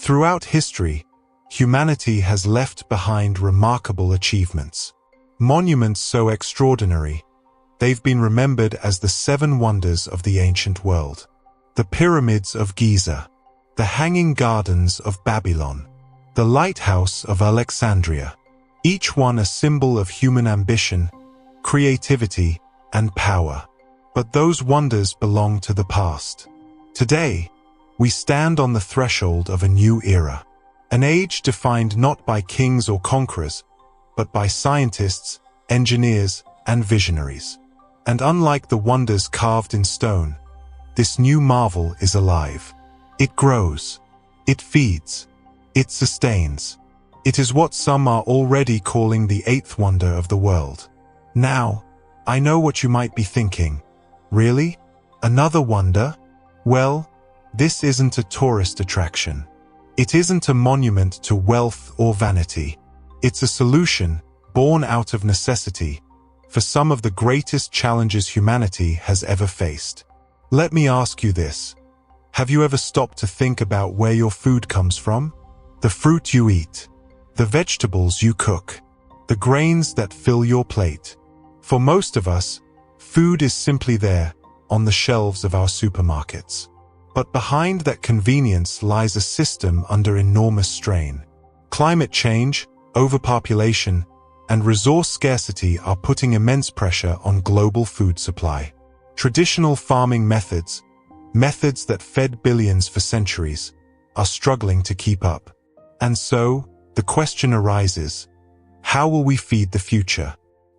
Throughout history, humanity has left behind remarkable achievements. Monuments so extraordinary, they've been remembered as the 7 wonders of the ancient world. The pyramids of Giza, the hanging gardens of Babylon, the lighthouse of Alexandria, each one a symbol of human ambition, creativity, and power. But those wonders belong to the past. Today, we stand on the threshold of a new era, an age defined not by kings or conquerors, but by scientists, engineers, and visionaries. And unlike the wonders carved in stone, this new marvel is alive. It grows. It feeds. It sustains. It is what some are already calling the 8th wonder of the world. Now, I know what you might be thinking. Really? Another wonder? Well, this isn't a tourist attraction. It isn't a monument to wealth or vanity. It's a solution, born out of necessity, for some of the greatest challenges humanity has ever faced. Let me ask you this. Have you ever stopped to think about where your food comes from? The fruit you eat, the vegetables you cook, the grains that fill your plate. For most of us, food is simply there, on the shelves of our supermarkets. But behind that convenience lies a system under enormous strain. Climate change, overpopulation, and resource scarcity are putting immense pressure on global food supply. Traditional farming methods that fed billions for centuries, are struggling to keep up. And so, the question arises, how will we feed the future?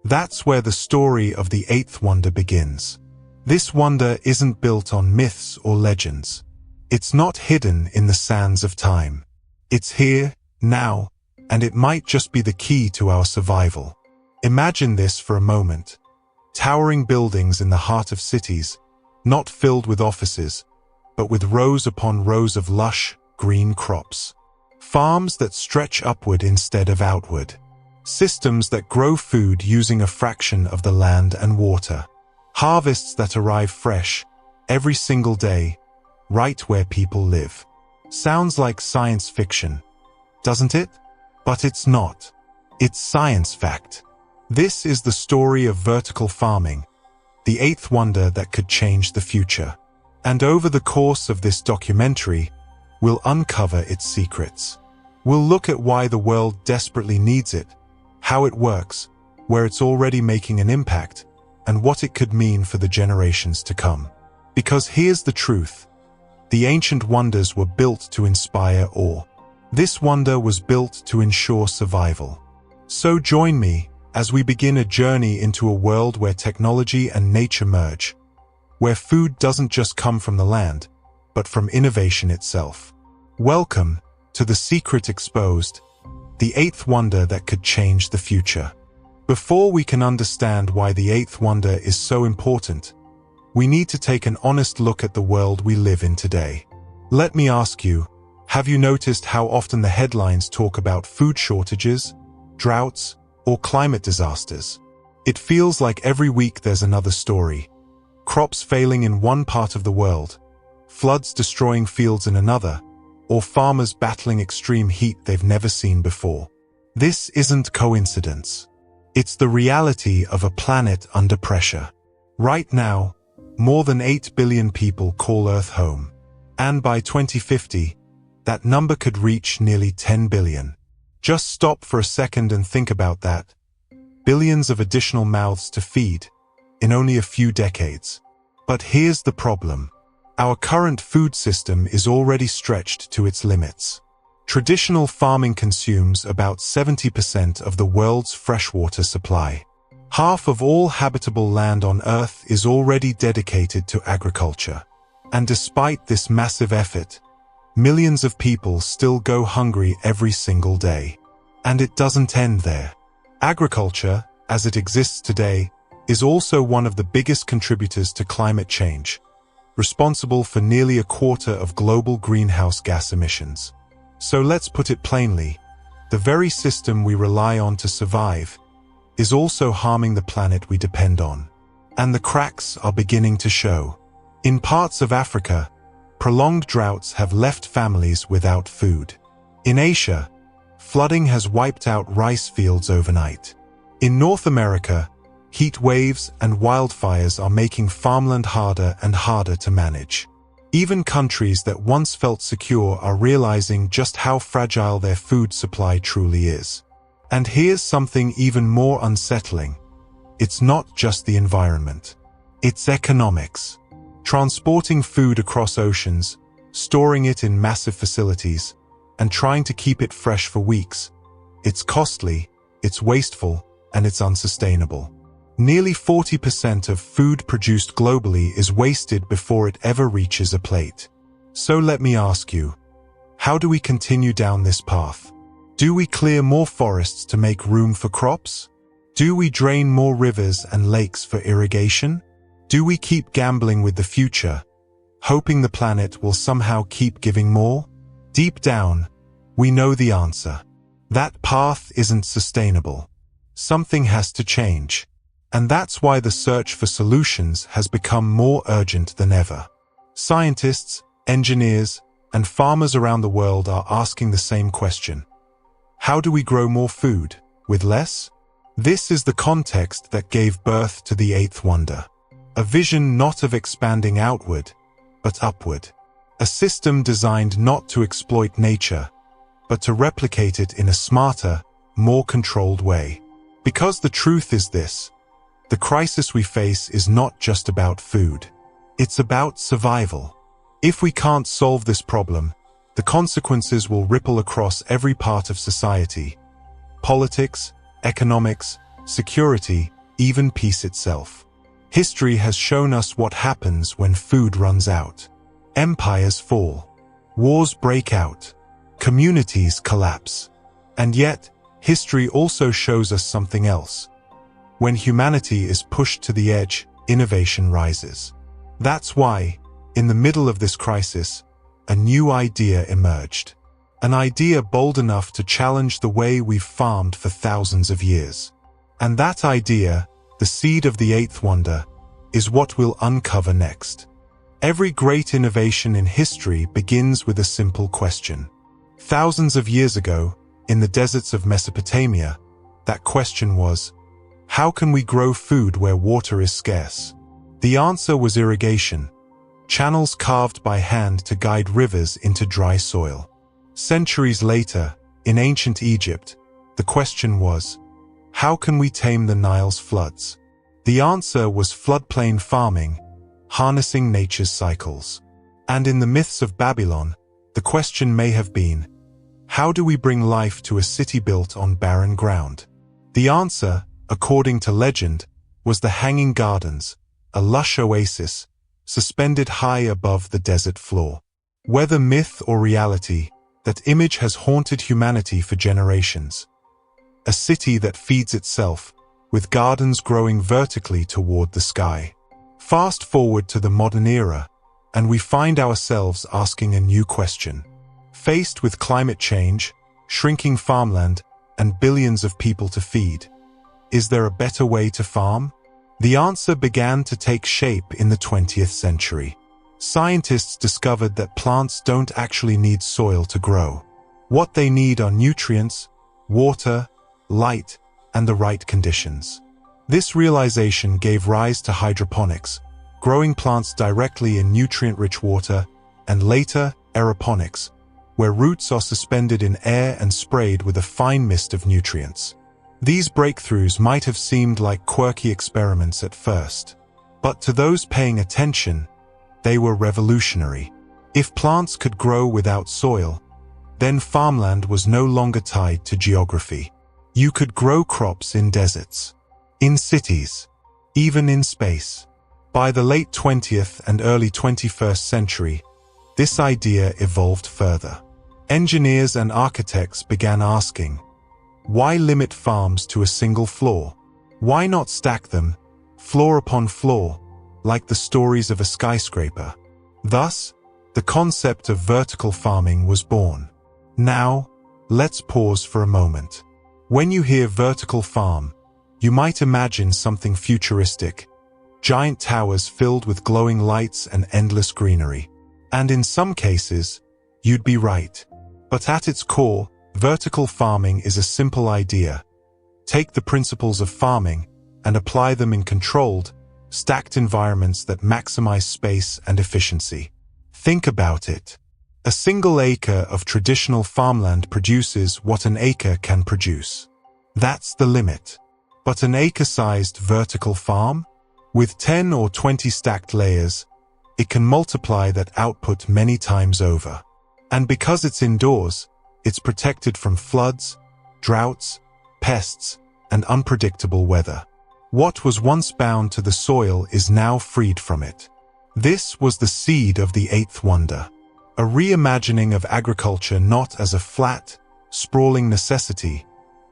That's where the story of the 8th wonder begins. This wonder isn't built on myths or legends. It's not hidden in the sands of time. It's here, now, and it might just be the key to our survival. Imagine this for a moment. Towering buildings in the heart of cities, not filled with offices, but with rows upon rows of lush, green crops. Farms that stretch upward instead of outward. Systems that grow food using a fraction of the land and water. Harvests that arrive fresh, every single day, right where people live. Sounds like science fiction, doesn't it? But it's not. It's science fact. This is the story of vertical farming, the 8th wonder that could change the future. And over the course of this documentary, we'll uncover its secrets. We'll look at why the world desperately needs it, how it works, where it's already making an impact, and what it could mean for the generations to come. Because here's the truth. The ancient wonders were built to inspire awe. This wonder was built to ensure survival. So join me as we begin a journey into a world where technology and nature merge, where food doesn't just come from the land, but from innovation itself. Welcome to The Secret Exposed, the 8th wonder that could change the future. Before we can understand why the 8th wonder is so important, we need to take an honest look at the world we live in today. Let me ask you, have you noticed how often the headlines talk about food shortages, droughts, or climate disasters? It feels like every week there's another story. Crops failing in one part of the world, floods destroying fields in another, or farmers battling extreme heat they've never seen before. This isn't coincidence. It's the reality of a planet under pressure. Right now, more than 8 billion people call Earth home. And by 2050, that number could reach nearly 10 billion. Just stop for a second and think about that. Billions of additional mouths to feed in only a few decades. But here's the problem. Our current food system is already stretched to its limits. Traditional farming consumes about 70% of the world's freshwater supply. Half of all habitable land on Earth is already dedicated to agriculture. And despite this massive effort, millions of people still go hungry every single day. And it doesn't end there. Agriculture, as it exists today, is also one of the biggest contributors to climate change, responsible for nearly a quarter of global greenhouse gas emissions. So let's put it plainly, the very system we rely on to survive is also harming the planet we depend on. And the cracks are beginning to show. In parts of Africa, Prolonged droughts have left families without food. In Asia, flooding has wiped out rice fields overnight. In North America, heat waves and wildfires are making farmland harder and harder to manage. Even countries that once felt secure are realizing just how fragile their food supply truly is. And here's something even more unsettling. It's not just the environment. It's economics. Transporting food across oceans, storing it in massive facilities, and trying to keep it fresh for weeks. It's costly, it's wasteful, and it's unsustainable. Nearly 40% of food produced globally is wasted before it ever reaches a plate. So let me ask you, how do we continue down this path? Do we clear more forests to make room for crops? Do we drain more rivers and lakes for irrigation? Do we keep gambling with the future, hoping the planet will somehow keep giving more? Deep down, we know the answer. That path isn't sustainable. Something has to change. And that's why the search for solutions has become more urgent than ever. Scientists, engineers, and farmers around the world are asking the same question. How do we grow more food, with less? This is the context that gave birth to the eighth wonder. A vision not of expanding outward, but upward. A system designed not to exploit nature, but to replicate it in a smarter, more controlled way. Because the truth is this. The crisis we face is not just about food. It's about survival. If we can't solve this problem, the consequences will ripple across every part of society. Politics, economics, security, even peace itself. History has shown us what happens when food runs out. Empires fall. Wars break out. Communities collapse. And yet, history also shows us something else. When humanity is pushed to the edge, innovation rises. That's why, in the middle of this crisis, a new idea emerged. An idea bold enough to challenge the way we've farmed for thousands of years. And that idea, the seed of the eighth wonder, is what we'll uncover next. Every great innovation in history begins with a simple question. Thousands of years ago, in the deserts of Mesopotamia, that question was, how can we grow food where water is scarce? The answer was irrigation, channels carved by hand to guide rivers into dry soil. Centuries later, in ancient Egypt, the question was, how can we tame the Nile's floods? The answer was floodplain farming, harnessing nature's cycles. And in the myths of Babylon, the question may have been, how do we bring life to a city built on barren ground? The answer, according to legend, was the Hanging Gardens, a lush oasis, suspended high above the desert floor. Whether myth or reality, that image has haunted humanity for generations. A city that feeds itself, with gardens growing vertically toward the sky. Fast forward to the modern era, and we find ourselves asking a new question. Faced with climate change, shrinking farmland, and billions of people to feed, is there a better way to farm? The answer began to take shape in the 20th century. Scientists discovered that plants don't actually need soil to grow. What they need are nutrients, water, light, and the right conditions. This realization gave rise to hydroponics, growing plants directly in nutrient-rich water, and later, aeroponics, where roots are suspended in air and sprayed with a fine mist of nutrients. These breakthroughs might have seemed like quirky experiments at first, but to those paying attention, they were revolutionary. If plants could grow without soil, then farmland was no longer tied to geography. You could grow crops in deserts, in cities, even in space. By the late 20th and early 21st century, this idea evolved further. Engineers and architects began asking, why limit farms to a single floor? Why not stack them, floor upon floor, like the stories of a skyscraper? Thus, the concept of vertical farming was born. Now, let's pause for a moment. When you hear vertical farm, you might imagine something futuristic, giant towers filled with glowing lights and endless greenery. And in some cases, you'd be right. But at its core, vertical farming is a simple idea. Take the principles of farming and apply them in controlled, stacked environments that maximize space and efficiency. Think about it. A single acre of traditional farmland produces what an acre can produce. That's the limit. But an acre-sized vertical farm? With 10 or 20 stacked layers, it can multiply that output many times over. And because it's indoors, it's protected from floods, droughts, pests, and unpredictable weather. What was once bound to the soil is now freed from it. This was the seed of the eighth wonder. A reimagining of agriculture not as a flat, sprawling necessity,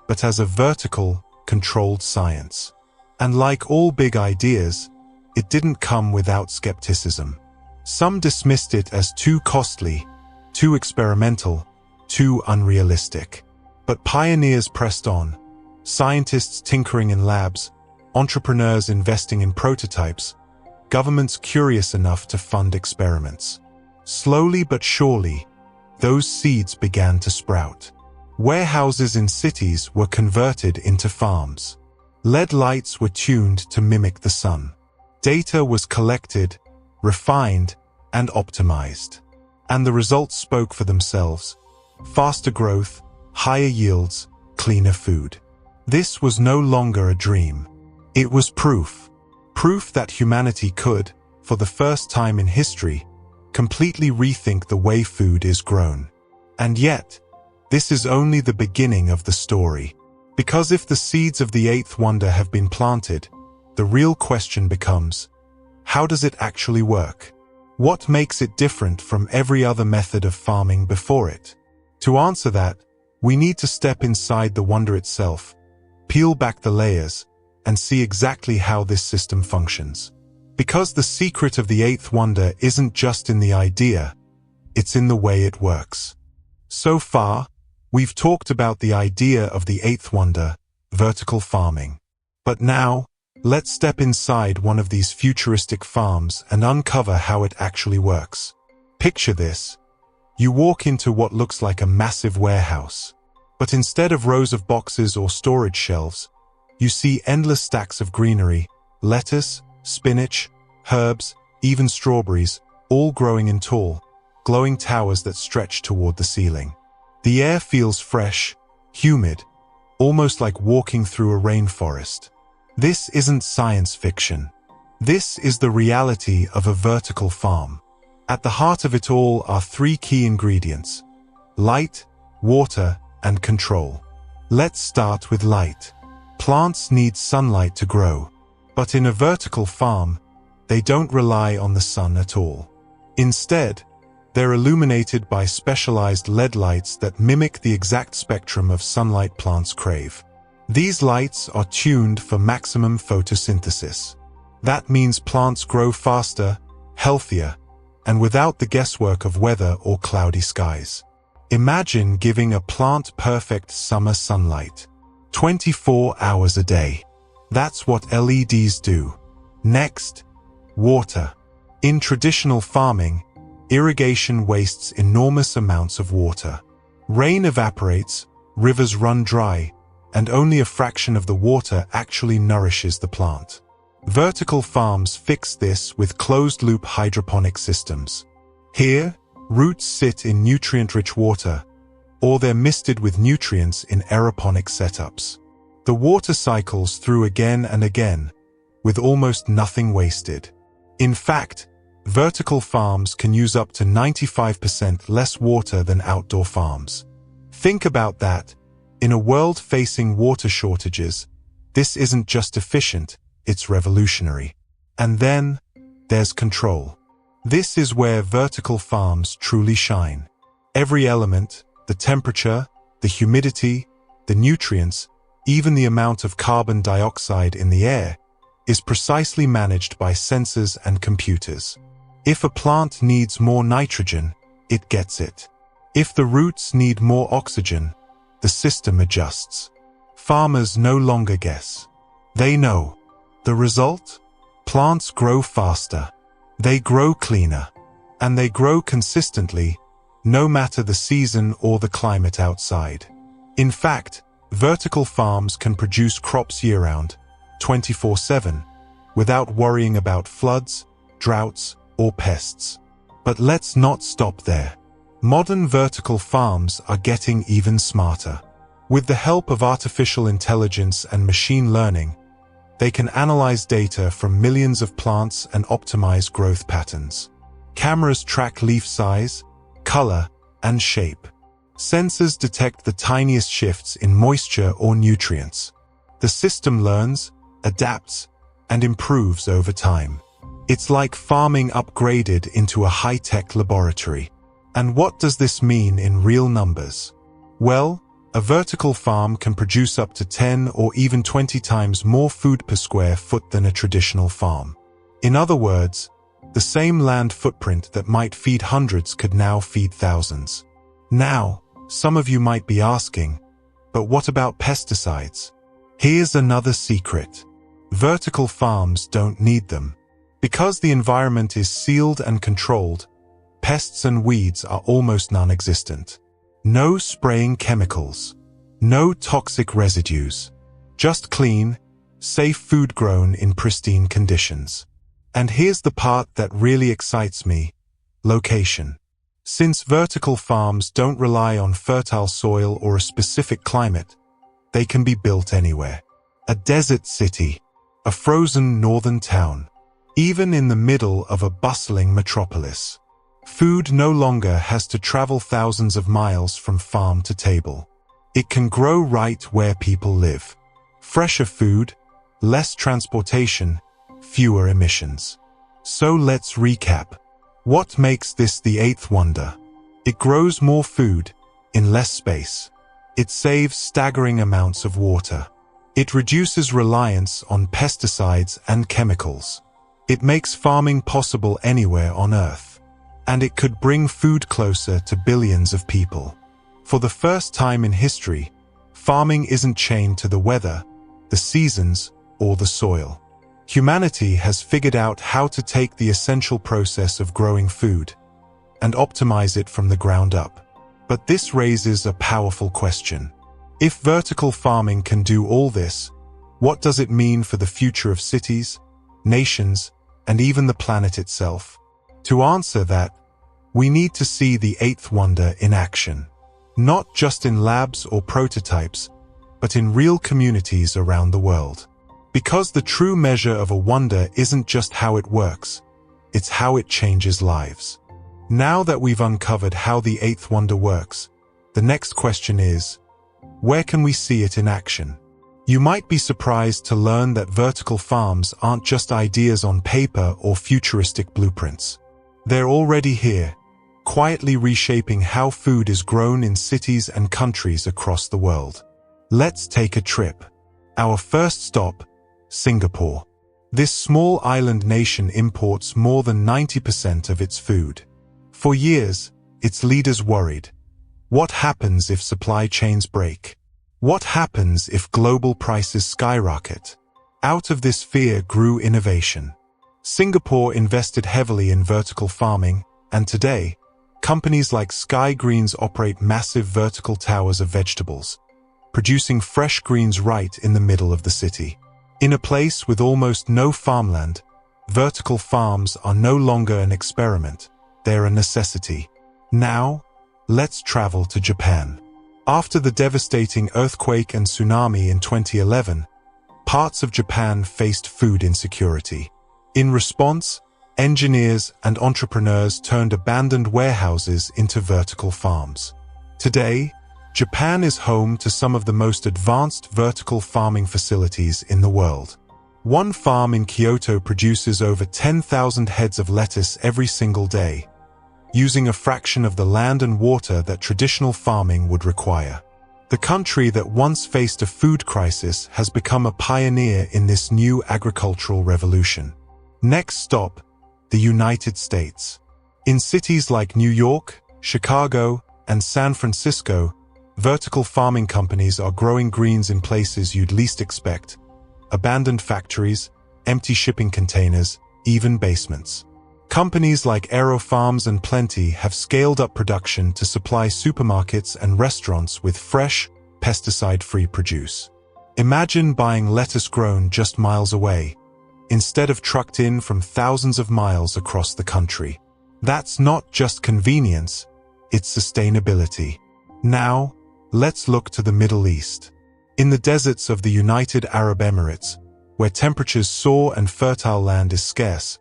but as a vertical, controlled science. And like all big ideas, it didn't come without skepticism. Some dismissed it as too costly, too experimental, too unrealistic. But pioneers pressed on, scientists tinkering in labs, entrepreneurs investing in prototypes, governments curious enough to fund experiments. Slowly but surely, those seeds began to sprout. Warehouses in cities were converted into farms. LED lights were tuned to mimic the sun. Data was collected, refined, and optimized. And the results spoke for themselves. Faster growth, higher yields, cleaner food. This was no longer a dream. It was proof. Proof that humanity could, for the first time in history, completely rethink the way food is grown. And yet, this is only the beginning of the story. Because if the seeds of the eighth wonder have been planted, the real question becomes, how does it actually work? What makes it different from every other method of farming before it? To answer that, we need to step inside the wonder itself, peel back the layers, and see exactly how this system functions. Because the secret of the eighth wonder isn't just in the idea, it's in the way it works. So far, we've talked about the idea of the eighth wonder, vertical farming. But now, let's step inside one of these futuristic farms and uncover how it actually works. Picture this. You walk into what looks like a massive warehouse. But instead of rows of boxes or storage shelves, you see endless stacks of greenery, lettuce, spinach, herbs, even strawberries, all growing in tall, glowing towers that stretch toward the ceiling. The air feels fresh, humid, almost like walking through a rainforest. This isn't science fiction. This is the reality of a vertical farm. At the heart of it all are three key ingredients: light, water, and control. Let's start with light. Plants need sunlight to grow, but in a vertical farm, they don't rely on the sun at all. Instead, they're illuminated by specialized LED lights that mimic the exact spectrum of sunlight plants crave. These lights are tuned for maximum photosynthesis. That means plants grow faster, healthier, and without the guesswork of weather or cloudy skies. Imagine giving a plant perfect summer sunlight, 24 hours a day. That's what LEDs do. Next, water. In traditional farming, irrigation wastes enormous amounts of water. Rain evaporates, rivers run dry, and only a fraction of the water actually nourishes the plant. Vertical farms fix this with closed-loop hydroponic systems. Here, roots sit in nutrient-rich water, or they're misted with nutrients in aeroponic setups. The water cycles through again and again, with almost nothing wasted. In fact, vertical farms can use up to 95% less water than outdoor farms. Think about that. In a world facing water shortages, this isn't just efficient, it's revolutionary. And then, there's control. This is where vertical farms truly shine. Every element, the temperature, the humidity, the nutrients, even the amount of carbon dioxide in the air, is precisely managed by sensors and computers. If a plant needs more nitrogen, it gets it. If the roots need more oxygen, the system adjusts. Farmers no longer guess. They know. The result? Plants grow faster. They grow cleaner. And they grow consistently, no matter the season or the climate outside. In fact, vertical farms can produce crops year-round, 24/7, without worrying about floods, droughts, or pests. But let's not stop there. Modern vertical farms are getting even smarter. With the help of artificial intelligence and machine learning, they can analyze data from millions of plants and optimize growth patterns. Cameras track leaf size, color, and shape. Sensors detect the tiniest shifts in moisture or nutrients. The system learns, adapts, and improves over time. It's like farming upgraded into a high-tech laboratory. And what does this mean in real numbers? Well, a vertical farm can produce up to 10 or even 20 times more food per square foot than a traditional farm. In other words, the same land footprint that might feed hundreds could now feed thousands. Now, some of you might be asking, but what about pesticides? Here's another secret. Vertical farms don't need them. Because the environment is sealed and controlled, pests and weeds are almost non-existent. No spraying chemicals. No toxic residues. Just clean, safe food grown in pristine conditions. And here's the part that really excites me: location. Since vertical farms don't rely on fertile soil or a specific climate, they can be built anywhere. A desert city, a frozen northern town, even in the middle of a bustling metropolis. Food no longer has to travel thousands of miles from farm to table. It can grow right where people live. Fresher food, less transportation, fewer emissions. So let's recap. What makes this the eighth wonder? It grows more food in less space. It saves staggering amounts of water. It reduces reliance on pesticides and chemicals. It makes farming possible anywhere on Earth. And it could bring food closer to billions of people. For the first time in history, farming isn't chained to the weather, the seasons, or the soil. Humanity has figured out how to take the essential process of growing food and optimize it from the ground up. But this raises a powerful question. If vertical farming can do all this, what does it mean for the future of cities, nations, and even the planet itself? To answer that, we need to see the eighth wonder in action. Not just in labs or prototypes, but in real communities around the world. Because the true measure of a wonder isn't just how it works, it's how it changes lives. Now that we've uncovered how the eighth wonder works, the next question is, where can we see it in action? You might be surprised to learn that vertical farms aren't just ideas on paper or futuristic blueprints. They're already here, quietly reshaping how food is grown in cities and countries across the world. Let's take a trip. Our first stop, Singapore. This small island nation imports more than 90% of its food. For years, its leaders worried. What happens if supply chains break? What happens if global prices skyrocket? Out of this fear grew innovation. Singapore invested heavily in vertical farming, and today, companies like Sky Greens operate massive vertical towers of vegetables, producing fresh greens right in the middle of the city. In a place with almost no farmland, vertical farms are no longer an experiment, they're a necessity. Now, let's travel to Japan. After the devastating earthquake and tsunami in 2011, parts of Japan faced food insecurity. In response, engineers and entrepreneurs turned abandoned warehouses into vertical farms. Today, Japan is home to some of the most advanced vertical farming facilities in the world. One farm in Kyoto produces over 10,000 heads of lettuce every single day, using a fraction of the land and water that traditional farming would require. The country that once faced a food crisis has become a pioneer in this new agricultural revolution. Next stop, the United States. In cities like New York, Chicago, and San Francisco, vertical farming companies are growing greens in places you'd least expect: abandoned factories, empty shipping containers, even basements. Companies like AeroFarms and Plenty have scaled up production to supply supermarkets and restaurants with fresh, pesticide-free produce. Imagine buying lettuce grown just miles away, instead of trucked in from thousands of miles across the country. That's not just convenience, it's sustainability. Now, let's look to the Middle East. In the deserts of the United Arab Emirates, where temperatures soar and fertile land is scarce,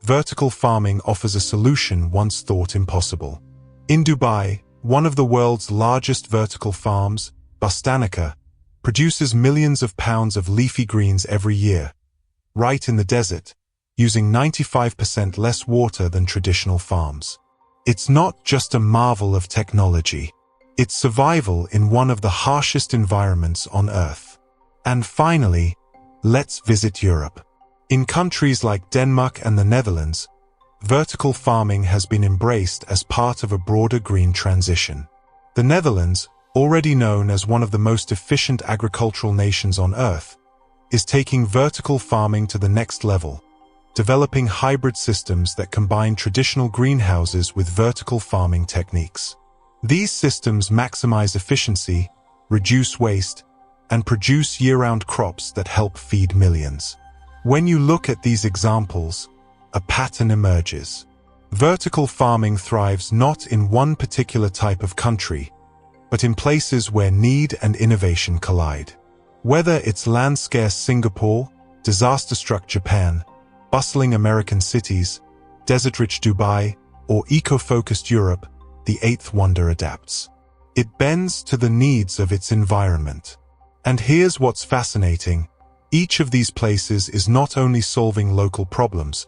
vertical farming offers a solution once thought impossible. In Dubai, one of the world's largest vertical farms, Bustanica, produces millions of pounds of leafy greens every year, right in the desert, using 95% less water than traditional farms. It's not just a marvel of technology. It's survival in one of the harshest environments on Earth. And finally, let's visit Europe. In countries like Denmark and the Netherlands, vertical farming has been embraced as part of a broader green transition. The Netherlands, already known as one of the most efficient agricultural nations on Earth, is taking vertical farming to the next level, developing hybrid systems that combine traditional greenhouses with vertical farming techniques. These systems maximize efficiency, reduce waste, and produce year-round crops that help feed millions. When you look at these examples, a pattern emerges. Vertical farming thrives not in one particular type of country, but in places where need and innovation collide. Whether it's land-scarce Singapore, disaster-struck Japan, bustling American cities, desert-rich Dubai, or eco-focused Europe, the eighth wonder adapts. It bends to the needs of its environment. And here's what's fascinating. Each of these places is not only solving local problems,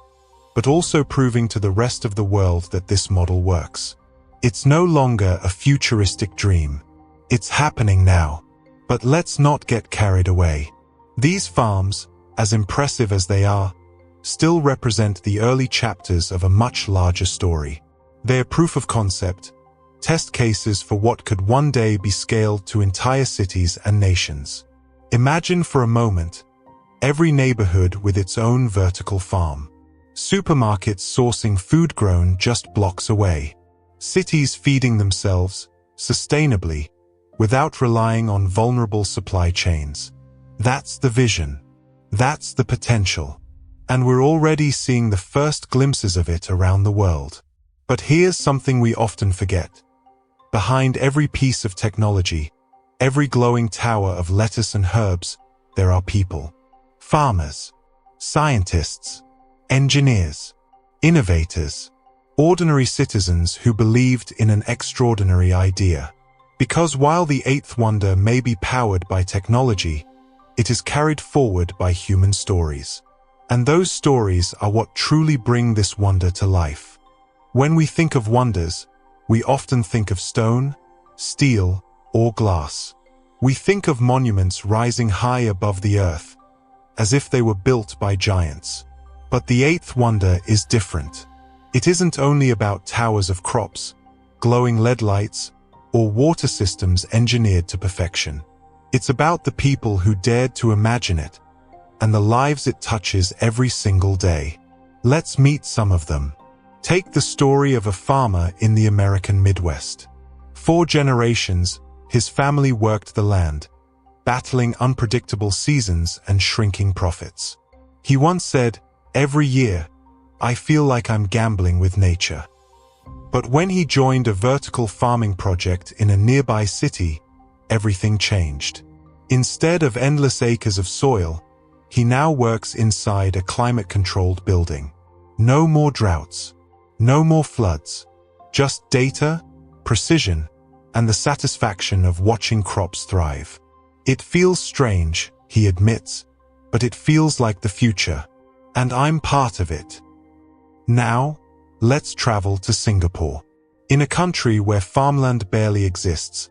but also proving to the rest of the world that this model works. It's no longer a futuristic dream. It's happening now. But let's not get carried away. These farms, as impressive as they are, still represent the early chapters of a much larger story. They're proof of concept, test cases for what could one day be scaled to entire cities and nations. Imagine for a moment, every neighborhood with its own vertical farm. Supermarkets sourcing food grown just blocks away. Cities feeding themselves, sustainably, without relying on vulnerable supply chains. That's the vision. That's the potential. And we're already seeing the first glimpses of it around the world. But here's something we often forget. Behind every piece of technology, every glowing tower of lettuce and herbs, there are people. Farmers, scientists, engineers, innovators, ordinary citizens who believed in an extraordinary idea. Because while the eighth wonder may be powered by technology, it is carried forward by human stories. And those stories are what truly bring this wonder to life. When we think of wonders, we often think of stone, steel, or glass. We think of monuments rising high above the earth, as if they were built by giants. But the eighth wonder is different. It isn't only about towers of crops, glowing LED lights, or water systems engineered to perfection. It's about the people who dared to imagine it, and the lives it touches every single day. Let's meet some of them. Take the story of a farmer in the American Midwest. 4 generations, his family worked the land, battling unpredictable seasons and shrinking profits. He once said, "Every year, I feel like I'm gambling with nature." But when he joined a vertical farming project in a nearby city, everything changed. Instead of endless acres of soil, he now works inside a climate-controlled building. No more droughts, no more floods, just data, precision, and the satisfaction of watching crops thrive. It feels strange, he admits, but it feels like the future, and I'm part of it. Now, let's travel to Singapore. In a country where farmland barely exists,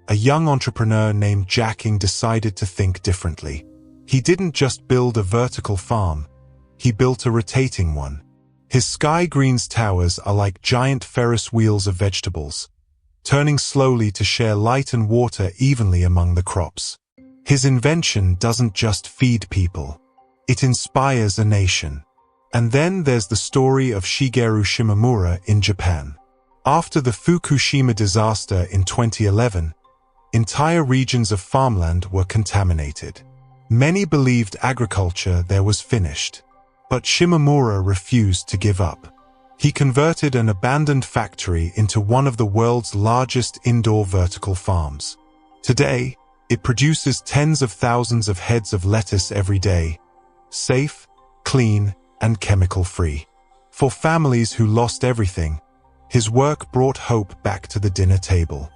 a young entrepreneur named Jack Ing decided to think differently. He didn't just build a vertical farm, he built a rotating one. His Sky Greens towers are like giant Ferris wheels of vegetables, turning slowly to share light and water evenly among the crops. His invention doesn't just feed people, it inspires a nation. And then there's the story of Shigeru Shimomura in Japan. After the Fukushima disaster in 2011, entire regions of farmland were contaminated. Many believed agriculture there was finished. But Shimomura refused to give up. He converted an abandoned factory into one of the world's largest indoor vertical farms. Today, it produces tens of thousands of heads of lettuce every day, safe, clean, and chemical-free. For families who lost everything, his work brought hope back to the dinner table.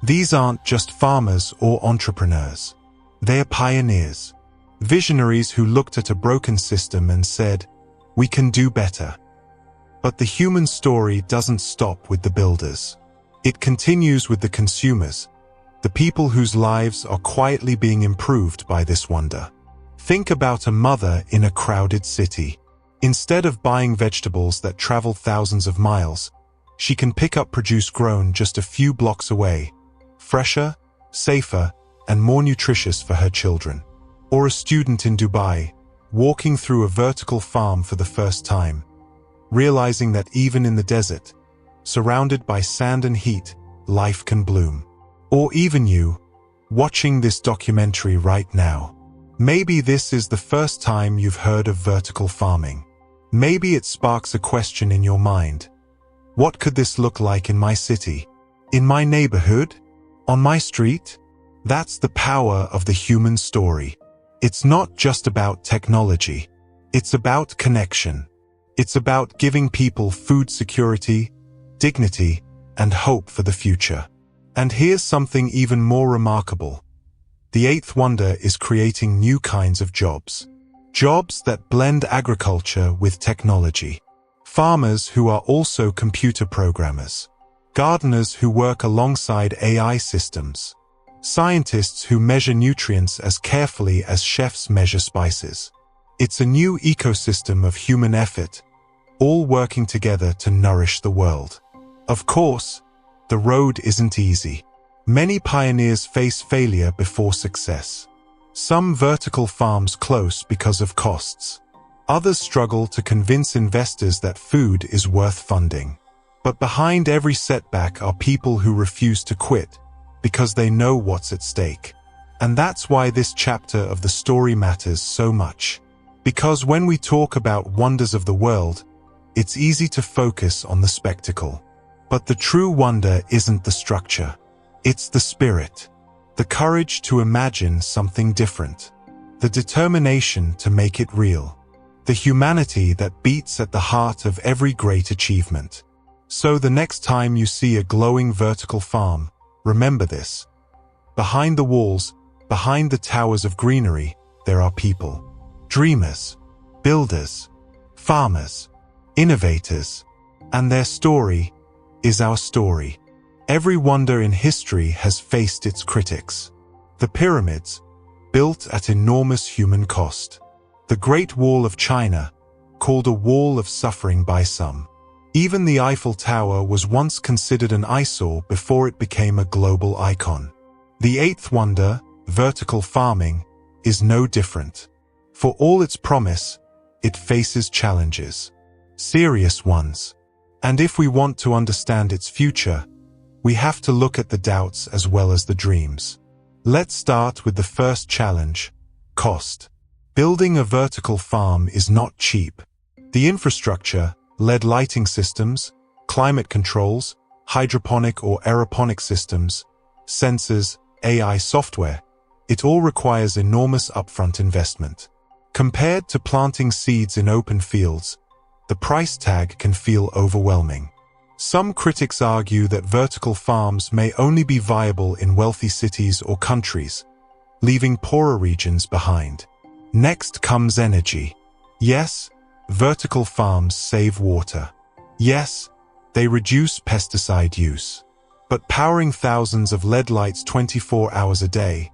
These aren't just farmers or entrepreneurs. They're pioneers. Visionaries who looked at a broken system and said, "We can do better." But the human story doesn't stop with the builders. It continues with the consumers, the people whose lives are quietly being improved by this wonder. Think about a mother in a crowded city. Instead of buying vegetables that travel thousands of miles, she can pick up produce grown just a few blocks away, fresher, safer, and more nutritious for her children. Or a student in Dubai, walking through a vertical farm for the first time, realizing that even in the desert, surrounded by sand and heat, life can bloom. Or even you, watching this documentary right now. Maybe this is the first time you've heard of vertical farming. Maybe it sparks a question in your mind. What could this look like in my city? In my neighborhood? On my street? That's the power of the human story. It's not just about technology. It's about connection. It's about giving people food security, dignity, and hope for the future. And here's something even more remarkable. The eighth wonder is creating new kinds of jobs. Jobs that blend agriculture with technology. Farmers who are also computer programmers. Gardeners who work alongside AI systems. Scientists who measure nutrients as carefully as chefs measure spices. It's a new ecosystem of human effort, all working together to nourish the world. Of course, the road isn't easy. Many pioneers face failure before success. Some vertical farms close because of costs. Others struggle to convince investors that food is worth funding. But behind every setback are people who refuse to quit because they know what's at stake. And that's why this chapter of the story matters so much. Because when we talk about wonders of the world, it's easy to focus on the spectacle. But the true wonder isn't the structure. It's the spirit. The courage to imagine something different. The determination to make it real. The humanity that beats at the heart of every great achievement. So the next time you see a glowing vertical farm, remember this. Behind the walls, behind the towers of greenery, there are people. Dreamers, builders, farmers, innovators. And their story is our story. Every wonder in history has faced its critics. The pyramids, built at enormous human cost. The Great Wall of China, called a wall of suffering by some. Even the Eiffel Tower was once considered an eyesore before it became a global icon. The eighth wonder, vertical farming, is no different. For all its promise, it faces challenges. Serious ones. And if we want to understand its future, we have to look at the doubts as well as the dreams. Let's start with the first challenge, cost. Building a vertical farm is not cheap. The infrastructure, LED lighting systems, climate controls, hydroponic or aeroponic systems, sensors, AI software, it all requires enormous upfront investment. Compared to planting seeds in open fields, the price tag can feel overwhelming. Some critics argue that vertical farms may only be viable in wealthy cities or countries, leaving poorer regions behind. Next comes energy. Yes, vertical farms save water. Yes, they reduce pesticide use. But powering thousands of LED lights 24 hours a day,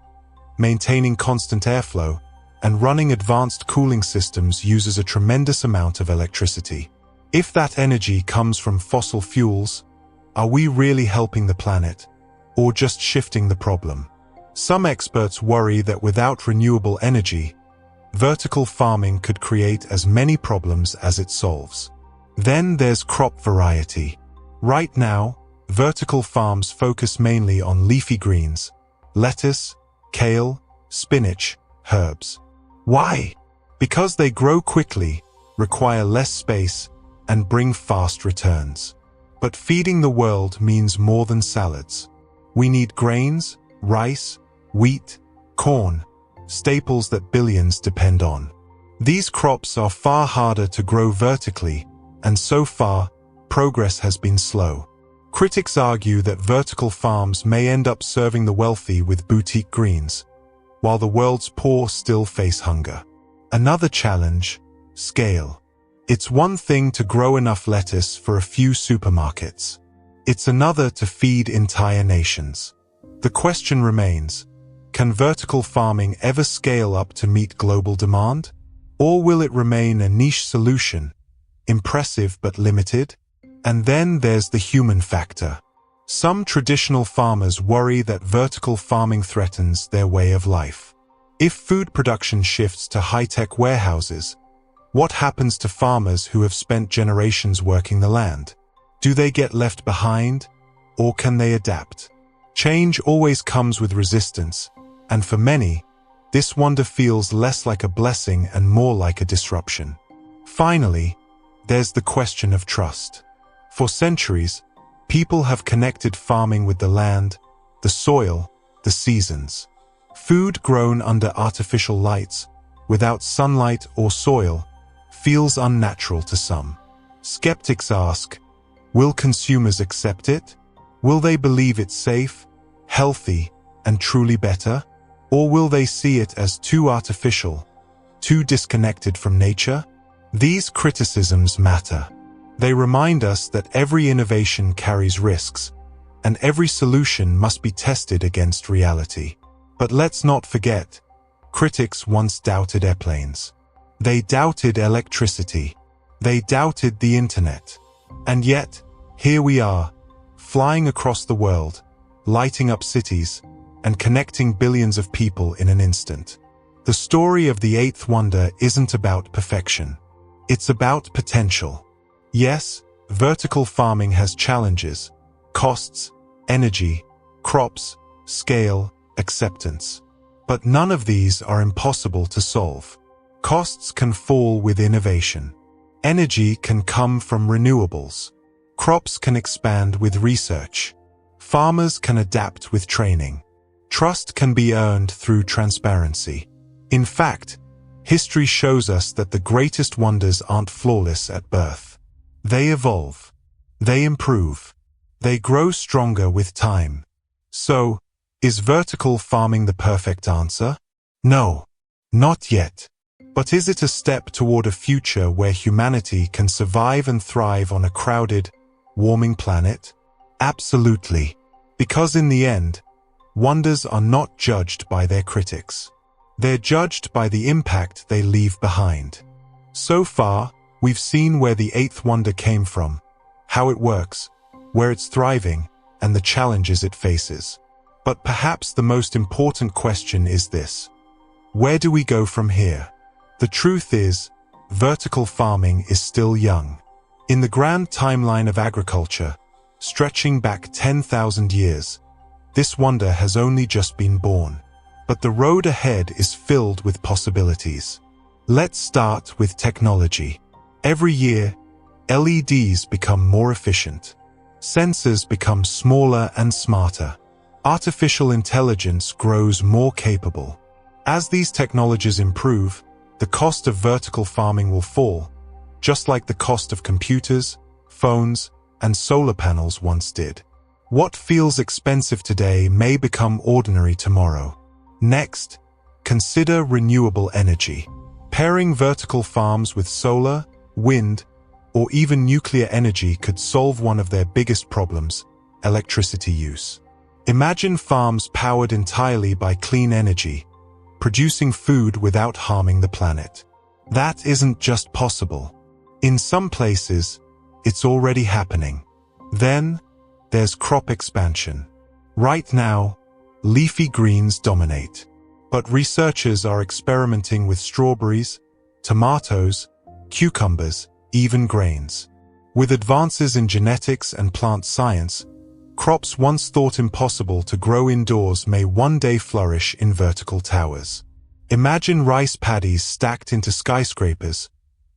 maintaining constant airflow, and running advanced cooling systems uses a tremendous amount of electricity. If that energy comes from fossil fuels, are we really helping the planet, or just shifting the problem? Some experts worry that without renewable energy, vertical farming could create as many problems as it solves. Then there's crop variety. Right now, vertical farms focus mainly on leafy greens, lettuce, kale, spinach, herbs. Why? Because they grow quickly, require less space, and bring fast returns. But feeding the world means more than salads. We need grains, rice, wheat, corn, staples that billions depend on. These crops are far harder to grow vertically, and so far, progress has been slow. Critics argue that vertical farms may end up serving the wealthy with boutique greens, while the world's poor still face hunger. Another challenge: scale. It's one thing to grow enough lettuce for a few supermarkets. It's another to feed entire nations. The question remains, can vertical farming ever scale up to meet global demand? Or will it remain a niche solution, impressive but limited? And then there's the human factor. Some traditional farmers worry that vertical farming threatens their way of life. If food production shifts to high-tech warehouses, what happens to farmers who have spent generations working the land? Do they get left behind, or can they adapt? Change always comes with resistance, and for many, this wonder feels less like a blessing and more like a disruption. Finally, there's the question of trust. For centuries, people have connected farming with the land, the soil, the seasons. Food grown under artificial lights, without sunlight or soil, feels unnatural to some. Skeptics ask, will consumers accept it? Will they believe it's safe, healthy, and truly better? Or will they see it as too artificial, too disconnected from nature? These criticisms matter. They remind us that every innovation carries risks, and every solution must be tested against reality. But let's not forget, critics once doubted airplanes. They doubted electricity. They doubted the internet. And yet, here we are, flying across the world, lighting up cities, and connecting billions of people in an instant. The story of the eighth wonder isn't about perfection. It's about potential. Yes, vertical farming has challenges: costs, energy, crops, scale, acceptance. But none of these are impossible to solve. Costs can fall with innovation. Energy can come from renewables. Crops can expand with research. Farmers can adapt with training. Trust can be earned through transparency. In fact, history shows us that the greatest wonders aren't flawless at birth. They evolve. They improve. They grow stronger with time. So, is vertical farming the perfect answer? No, not yet. But is it a step toward a future where humanity can survive and thrive on a crowded, warming planet? Absolutely. Because in the end, wonders are not judged by their critics. They're judged by the impact they leave behind. So far, we've seen where the eighth wonder came from, how it works, where it's thriving, and the challenges it faces. But perhaps the most important question is this: where do we go from here? The truth is, vertical farming is still young. In the grand timeline of agriculture, stretching back 10,000 years, this wonder has only just been born. But the road ahead is filled with possibilities. Let's start with technology. Every year, LEDs become more efficient. Sensors become smaller and smarter. Artificial intelligence grows more capable. As these technologies improve, the cost of vertical farming will fall, just like the cost of computers, phones, and solar panels once did. What feels expensive today may become ordinary tomorrow. Next, consider renewable energy. Pairing vertical farms with solar, wind, or even nuclear energy could solve one of their biggest problems: electricity use. Imagine farms powered entirely by clean energy, producing food without harming the planet. That isn't just possible. In some places, it's already happening. Then, there's crop expansion. Right now, leafy greens dominate. But researchers are experimenting with strawberries, tomatoes, cucumbers, even grains. With advances in genetics and plant science, crops once thought impossible to grow indoors may one day flourish in vertical towers. Imagine rice paddies stacked into skyscrapers,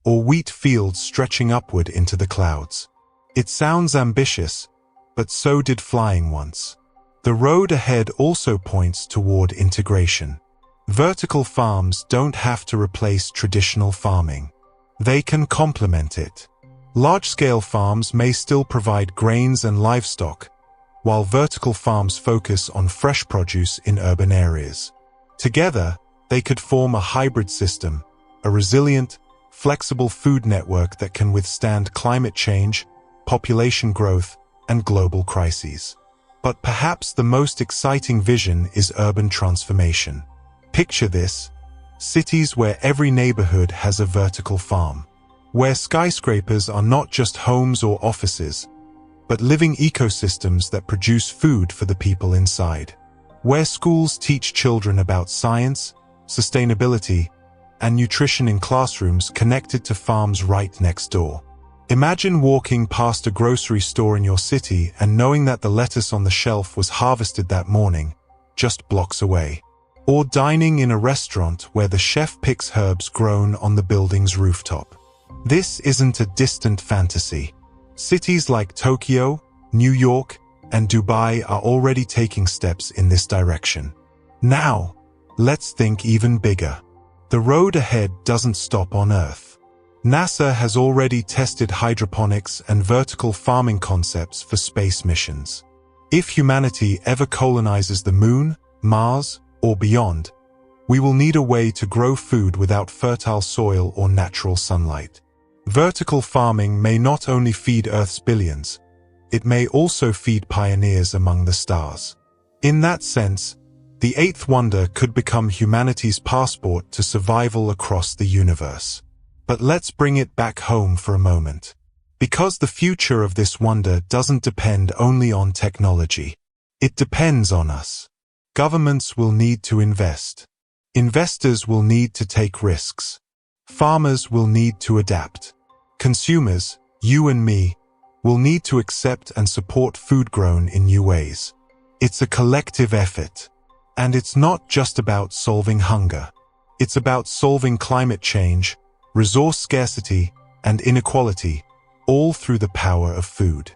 or wheat fields stretching upward into the clouds. It sounds ambitious, but so did flying once. The road ahead also points toward integration. Vertical farms don't have to replace traditional farming. They can complement it. Large-scale farms may still provide grains and livestock, while vertical farms focus on fresh produce in urban areas. Together, they could form a hybrid system, a resilient, flexible food network that can withstand climate change, population growth, and global crises. But perhaps the most exciting vision is urban transformation. Picture this: cities where every neighborhood has a vertical farm, where skyscrapers are not just homes or offices, but living ecosystems that produce food for the people inside, where schools teach children about science, sustainability, and nutrition in classrooms connected to farms right next door. Imagine walking past a grocery store in your city and knowing that the lettuce on the shelf was harvested that morning, just blocks away. Or dining in a restaurant where the chef picks herbs grown on the building's rooftop. This isn't a distant fantasy. Cities like Tokyo, New York, and Dubai are already taking steps in this direction. Now, let's think even bigger. The road ahead doesn't stop on Earth. NASA has already tested hydroponics and vertical farming concepts for space missions. If humanity ever colonizes the Moon, Mars, or beyond, we will need a way to grow food without fertile soil or natural sunlight. Vertical farming may not only feed Earth's billions, it may also feed pioneers among the stars. In that sense, the eighth wonder could become humanity's passport to survival across the universe. But let's bring it back home for a moment. Because the future of this wonder doesn't depend only on technology. It depends on us. Governments will need to invest. Investors will need to take risks. Farmers will need to adapt. Consumers, you and me, will need to accept and support food grown in new ways. It's a collective effort. And it's not just about solving hunger. It's about solving climate change, resource scarcity, and inequality, all through the power of food.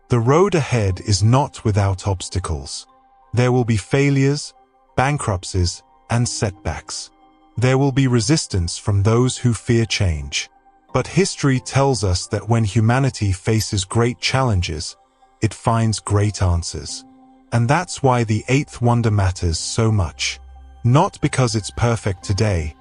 The road ahead is not without obstacles. There will be failures, bankruptcies, and setbacks. There will be resistance from those who fear change. But history tells us that when humanity faces great challenges, it finds great answers. And that's why the eighth wonder matters so much. Not because it's perfect today,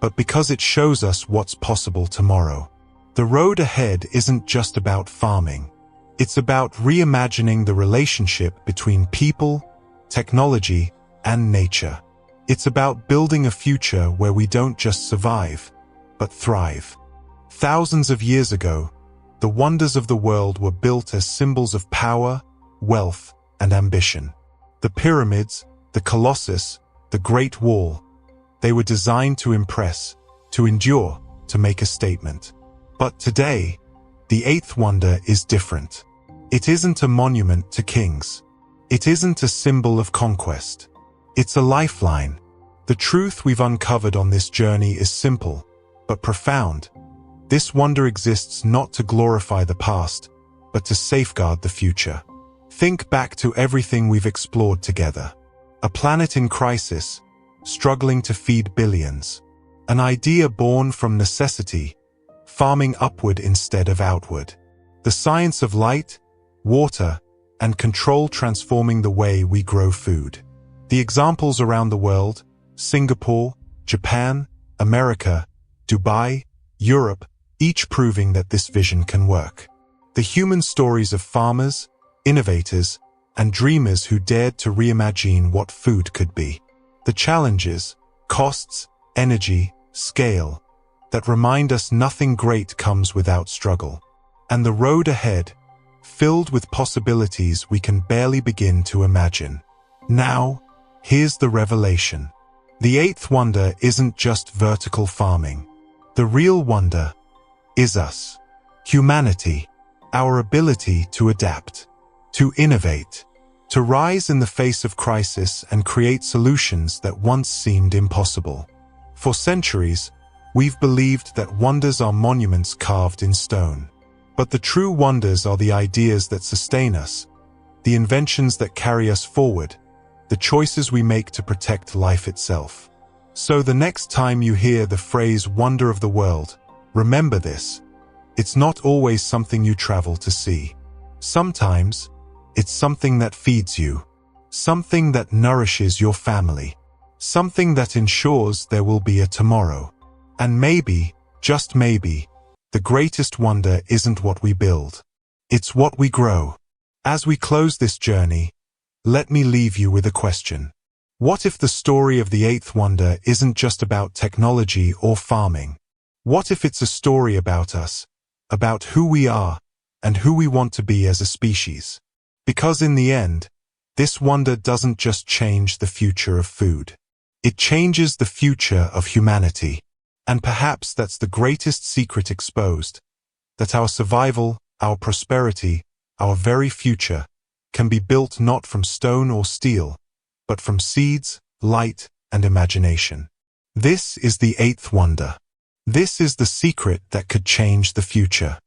but because it shows us what's possible tomorrow. The road ahead isn't just about farming. It's about reimagining the relationship between people, technology, and nature. It's about building a future where we don't just survive, but thrive. Thousands of years ago, the wonders of the world were built as symbols of power, wealth, and ambition. The pyramids, the Colossus, the Great Wall, they were designed to impress, to endure, to make a statement. But today, the eighth wonder is different. It isn't a monument to kings. It isn't a symbol of conquest. It's a lifeline. The truth we've uncovered on this journey is simple, but profound. This wonder exists not to glorify the past, but to safeguard the future. Think back to everything we've explored together. A planet in crisis, struggling to feed billions. An idea born from necessity, farming upward instead of outward. The science of light, water, and control transforming the way we grow food. The examples around the world, Singapore, Japan, America, Dubai, Europe, each proving that this vision can work. The human stories of farmers, innovators, and dreamers who dared to reimagine what food could be. The challenges, costs, energy, scale, that remind us nothing great comes without struggle. And the road ahead, filled with possibilities we can barely begin to imagine. Now, here's the revelation. The eighth wonder isn't just vertical farming. The real wonder is us. Humanity, our ability to adapt, to innovate, to rise in the face of crisis and create solutions that once seemed impossible. For centuries, we've believed that wonders are monuments carved in stone. But the true wonders are the ideas that sustain us, the inventions that carry us forward, the choices we make to protect life itself. So the next time you hear the phrase wonder of the world, remember this. It's not always something you travel to see. Sometimes, it's something that feeds you, something that nourishes your family, something that ensures there will be a tomorrow. And maybe, just maybe, the greatest wonder isn't what we build. It's what we grow. As we close this journey, let me leave you with a question. What if the story of the eighth wonder isn't just about technology or farming? What if it's a story about us, about who we are, and who we want to be as a species? Because in the end, this wonder doesn't just change the future of food. It changes the future of humanity. And perhaps that's the greatest secret exposed, that our survival, our prosperity, our very future, can be built not from stone or steel, but from seeds, light, and imagination. This is the eighth wonder. This is the secret that could change the future.